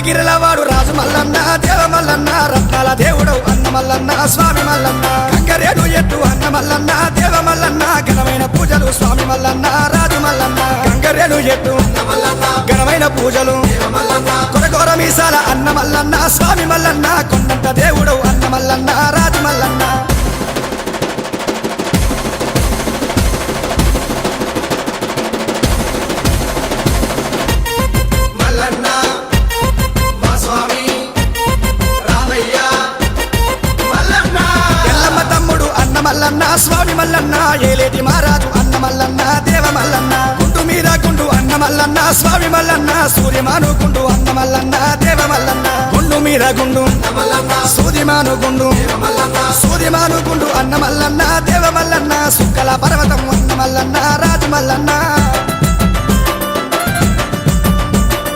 గిరిలవాడు రాజు మల్లన్న దేవ మల్లన్న రత్నాల దేవుడు అన్న మల్లన్న స్వామి మల్లన్న గంగరేడు ఎట్టు అన్న మల్లన్న దేవ మల్లన్న ఘనమైన పూజలు స్వామి మల్లన్న రాజు మల్లన్న గంగరేడు ఎట్టు ఘనమైన పూజలు కొరకొర మీసాల అన్న మల్లన్న స్వామి మల్లన్న కొండంత దేవుడు అన్న మల్లన్న రాజు మల్లన్న మల్లన్న స్వామి మల్లన్న ఏలేటి మహారాజు అన్న మల్లన్న దేవ మల్లన్న గుండు మీద గుండు అన్న మల్లన్న స్వామి మల్లన్న సూర్యమాను గుండు అన్న మల్లన్న దేవ మల్లన్న గుండు మీద గుండు సూర్యమాను గుండు సూర్యమాను గుండు అన్న మల్లన్న దేవ మల్లన్న సుక్కల పర్వతం అన్న మల్లన్న రాజు మల్లన్న